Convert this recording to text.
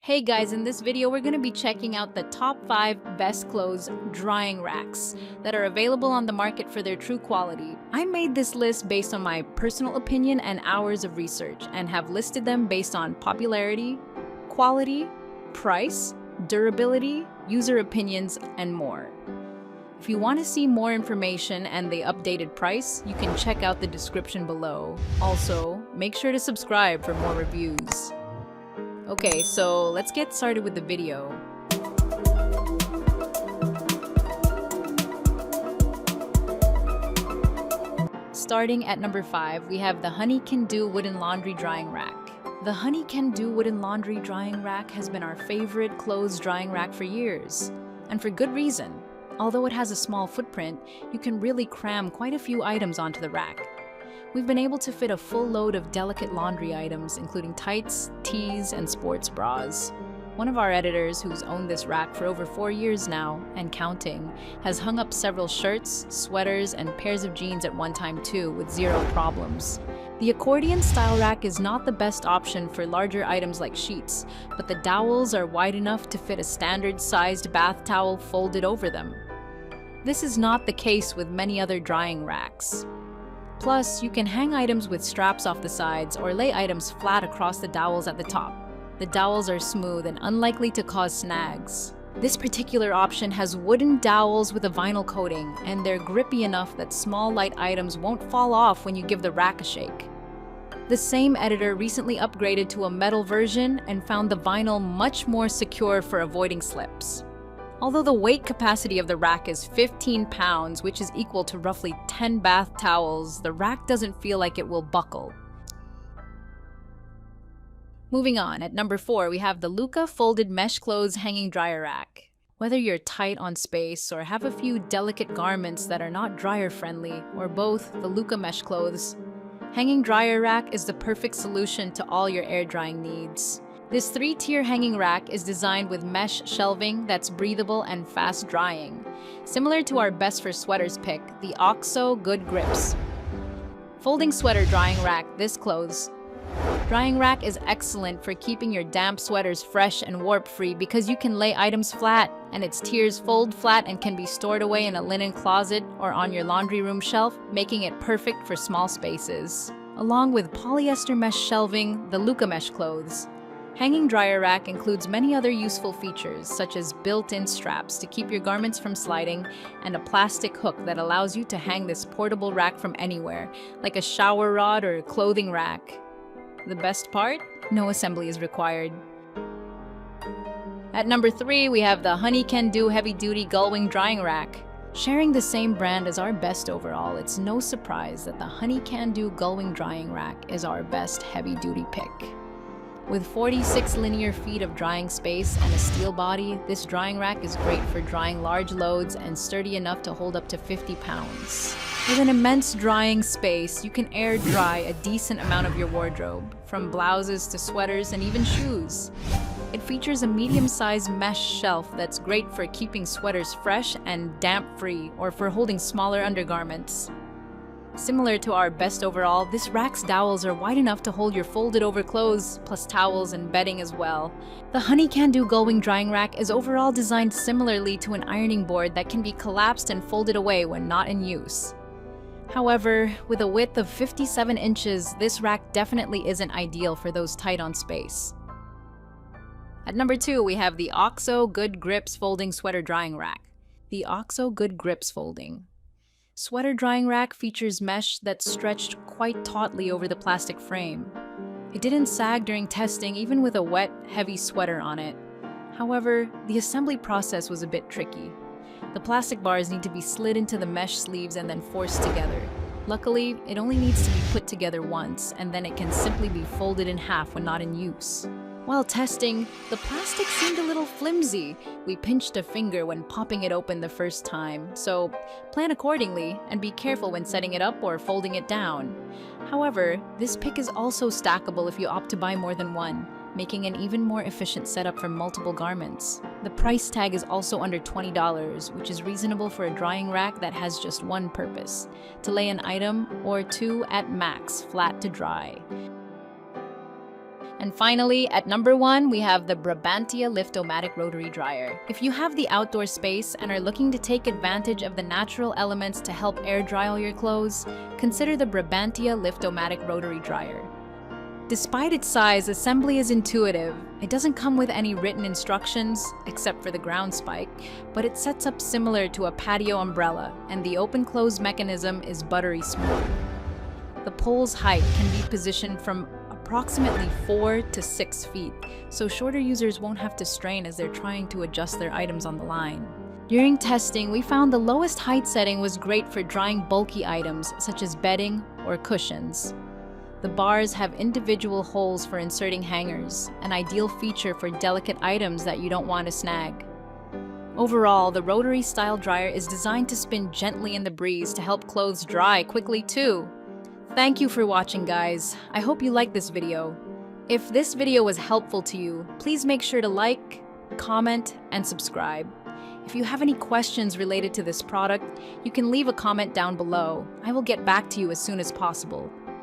Hey guys, in this video we're going to be checking out the top 5 best clothes drying racks that are available on the market for their true quality. I made this list based on my personal opinion and hours of research and have listed them based on popularity, quality, price, durability, user opinions, and more. If you want to see more information and the updated price, you can check out the description below. Also, make sure to subscribe for more reviews. Okay, so let's get started with the video. Starting at number 5, we have the Honey Can Do Wooden Laundry Drying Rack. The Honey Can Do Wooden Laundry Drying Rack has been our favorite clothes drying rack for years, and for good reason. Although it has a small footprint, you can really cram quite a few items onto the rack. We've been able to fit a full load of delicate laundry items, including tights, tees, and sports bras. One of our editors, who's owned this rack for over 4 years now, and counting, has hung up several shirts, sweaters, and pairs of jeans at one time too, with zero problems. The accordion-style rack is not the best option for larger items like sheets, but the dowels are wide enough to fit a standard-sized bath towel folded over them. This is not the case with many other drying racks. Plus, you can hang items with straps off the sides or lay items flat across the dowels at the top. The dowels are smooth and unlikely to cause snags. This particular option has wooden dowels with a vinyl coating, and they're grippy enough that small light items won't fall off when you give the rack a shake. The same editor recently upgraded to a metal version and found the vinyl much more secure for avoiding slips. Although the weight capacity of the rack is 15 pounds, which is equal to roughly 10 bath towels, the rack doesn't feel like it will buckle. Moving on, at number 4, we have the Luca Folded Mesh Clothes Hanging Dryer Rack. Whether you're tight on space or have a few delicate garments that are not dryer-friendly, or both, the Luca mesh clothes, hanging dryer rack is the perfect solution to all your air drying needs. This 3-tier hanging rack is designed with mesh shelving that's breathable and fast drying, similar to our best for sweaters pick, the OXO Good Grips. Folding sweater drying rack, this clothes drying rack is excellent for keeping your damp sweaters fresh and warp-free because you can lay items flat, and its tiers fold flat and can be stored away in a linen closet or on your laundry room shelf, making it perfect for small spaces. Along with polyester mesh shelving, the Luca mesh clothes hanging dryer rack includes many other useful features, such as built-in straps to keep your garments from sliding and a plastic hook that allows you to hang this portable rack from anywhere, like a shower rod or clothing rack. The best part? No assembly is required. At number 3, we have the Honey Can Do Heavy-Duty Gullwing Drying Rack. Sharing the same brand as our best overall, it's no surprise that the Honey Can Do Gullwing Drying Rack is our best heavy-duty pick. With 46 linear feet of drying space and a steel body, this drying rack is great for drying large loads and sturdy enough to hold up to 50 pounds. With an immense drying space, you can air dry a decent amount of your wardrobe, from blouses to sweaters and even shoes. It features a medium-sized mesh shelf that's great for keeping sweaters fresh and damp-free, or for holding smaller undergarments. Similar to our best overall, this rack's dowels are wide enough to hold your folded over clothes, plus towels and bedding as well. The Honey Can Do Gullwing Drying Rack is overall designed similarly to an ironing board that can be collapsed and folded away when not in use. However, with a width of 57 inches, this rack definitely isn't ideal for those tight on space. At number 2, we have the OXO Good Grips Folding Sweater Drying Rack. The OXO Good Grips Folding Sweater drying rack features mesh that's stretched quite tautly over the plastic frame. It didn't sag during testing, even with a wet, heavy sweater on it. However, the assembly process was a bit tricky. The plastic bars need to be slid into the mesh sleeves and then forced together. Luckily, it only needs to be put together once, and then it can simply be folded in half when not in use. While testing, the plastic seemed a little flimsy. We pinched a finger when popping it open the first time, so plan accordingly and be careful when setting it up or folding it down. However, this pick is also stackable if you opt to buy more than one, making an even more efficient setup for multiple garments. The price tag is also under $20, which is reasonable for a drying rack that has just one purpose: to lay an item or two at max flat to dry. And finally, at number 1, we have the Brabantia Lift-O-Matic Rotary Dryer. If you have the outdoor space and are looking to take advantage of the natural elements to help air dry all your clothes, consider the Brabantia Lift-O-Matic Rotary Dryer. Despite its size, assembly is intuitive. It doesn't come with any written instructions, except for the ground spike, but it sets up similar to a patio umbrella, and the open-close mechanism is buttery smooth. The pole's height can be positioned from approximately 4 to 6 feet, so shorter users won't have to strain as they're trying to adjust their items on the line. During testing, we found the lowest height setting was great for drying bulky items such as bedding or cushions. The bars have individual holes for inserting hangers, an ideal feature for delicate items that you don't want to snag. Overall, the rotary-style dryer is designed to spin gently in the breeze to help clothes dry quickly too. Thank you for watching, guys. I hope you liked this video. If this video was helpful to you, please make sure to like, comment, and subscribe. If you have any questions related to this product, you can leave a comment down below. I will get back to you as soon as possible.